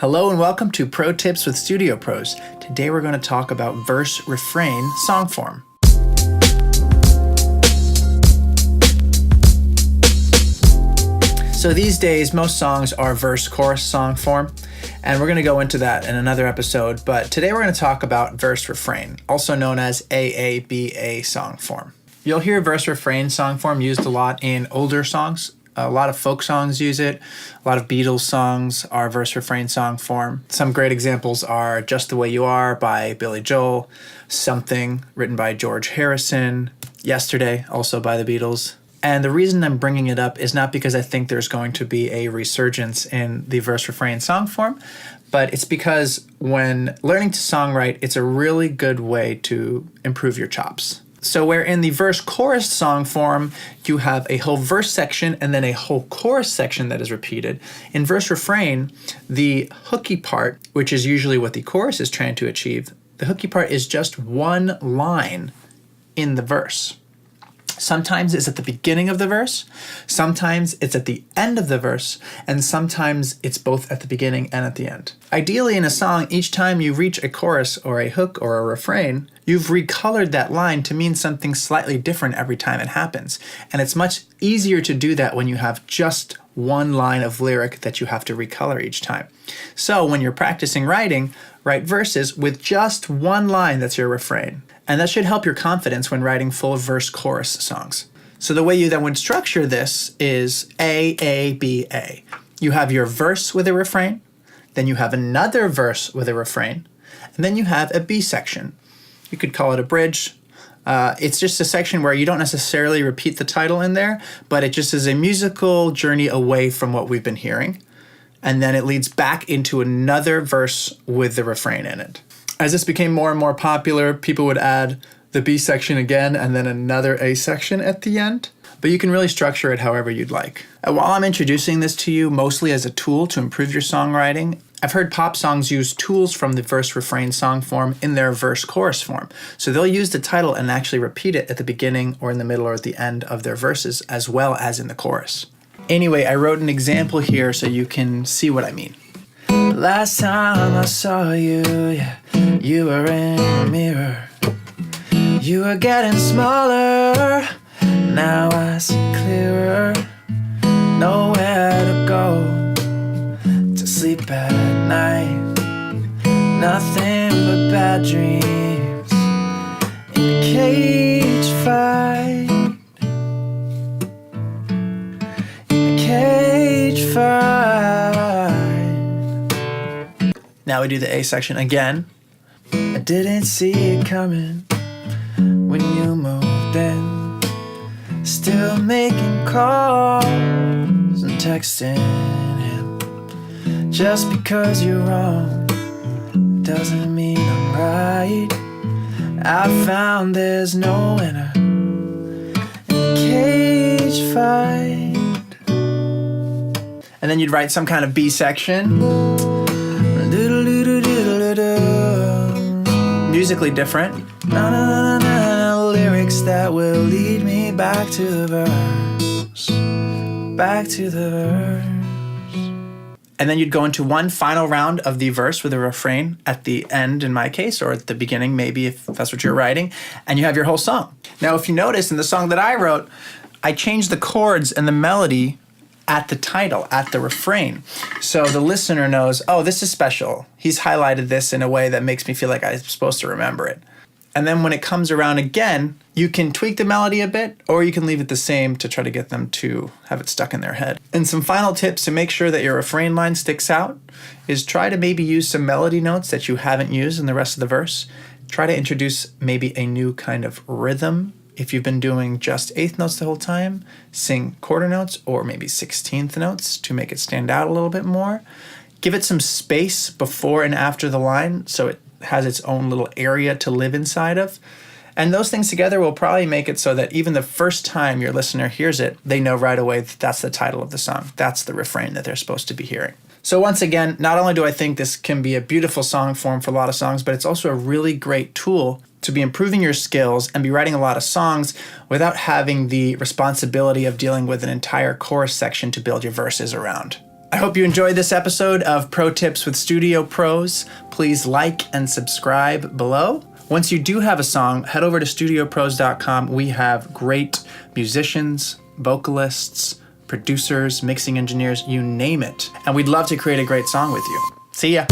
Hello and welcome to Pro Tips with Studio Pros. Today we're going to talk about verse-refrain song form. So these days, most songs are verse-chorus song form, and we're going to go into that in another episode, but today we're going to talk about verse-refrain, also known as AABA song form. You'll hear verse-refrain song form used a lot in older songs. A lot of folk songs use it. A lot of Beatles songs are verse-refrain song form. Some great examples are Just the Way You Are by Billy Joel, Something written by George Harrison, Yesterday also by the Beatles. And the reason I'm bringing it up is not because I think there's going to be a resurgence in the verse-refrain song form, but it's because when learning to songwrite, it's a really good way to improve your chops. So where in the verse-chorus song form, you have a whole verse section and then a whole chorus section that is repeated. In verse-refrain, the hooky part, which is usually what the chorus is trying to achieve, the hooky part is just one line in the verse. Sometimes it's at the beginning of the verse, sometimes it's at the end of the verse, and sometimes it's both at the beginning and at the end. Ideally in a song, each time you reach a chorus or a hook or a refrain, you've recolored that line to mean something slightly different every time it happens. And it's much easier to do that when you have just one line of lyric that you have to recolor each time. So when you're practicing writing, write verses with just one line that's your refrain. And that should help your confidence when writing full verse-chorus songs. So the way you then would structure this is AABA. You have your verse with a refrain, then you have another verse with a refrain, and then you have a B section. You could call it a bridge. It's just a section where you don't necessarily repeat the title in there, but it just is a musical journey away from what we've been hearing. And then it leads back into another verse with the refrain in it. As this became more and more popular, people would add the B section again and then another A section at the end. But you can really structure it however you'd like. And while I'm introducing this to you mostly as a tool to improve your songwriting, I've heard pop songs use tools from the verse-refrain song form in their verse-chorus form. So they'll use the title and actually repeat it at the beginning or in the middle or at the end of their verses as well as in the chorus. Anyway, I wrote an example here so you can see what I mean. Last time I saw you, yeah, you were in a mirror. You were getting smaller, now I see clearer. Nowhere to go, to sleep at night. Nothing but bad dreams in a cage fight. In a cage fight. Now we do the A section again. I didn't see it coming when you moved in. Still making calls and texting him. Just because you're wrong doesn't mean I'm right. I found there's no winner in the cage fight. And then you'd write some kind of B section. Musically different. Lyrics that will lead me back to the verse. Back to the verse. And then you'd go into one final round of the verse with a refrain at the end, in my case, or at the beginning, maybe if that's what you're writing, and you have your whole song. Now, if you notice in the song that I wrote, I changed the chords and the melody at the title, at the refrain. So the listener knows, oh, this is special. He's highlighted this in a way that makes me feel like I'm supposed to remember it. And then when it comes around again, you can tweak the melody a bit, or you can leave it the same to try to get them to have it stuck in their head. And some final tips to make sure that your refrain line sticks out is try to maybe use some melody notes that you haven't used in the rest of the verse. Try to introduce maybe a new kind of rhythm. If you've been doing just eighth notes the whole time, sing quarter notes or maybe 16th notes to make it stand out a little bit more. Give it some space before and after the line so it has its own little area to live inside of. And those things together will probably make it so that even the first time your listener hears it, they know right away that that's the title of the song. That's the refrain that they're supposed to be hearing. So once again, not only do I think this can be a beautiful song form for a lot of songs, but it's also a really great tool to be improving your skills and be writing a lot of songs without having the responsibility of dealing with an entire chorus section to build your verses around. I hope you enjoyed this episode of Pro Tips with Studio Pros. Please like and subscribe below. Once you do have a song, head over to studiopros.com. We have great musicians, vocalists, producers, mixing engineers, you name it. And we'd love to create a great song with you. See ya.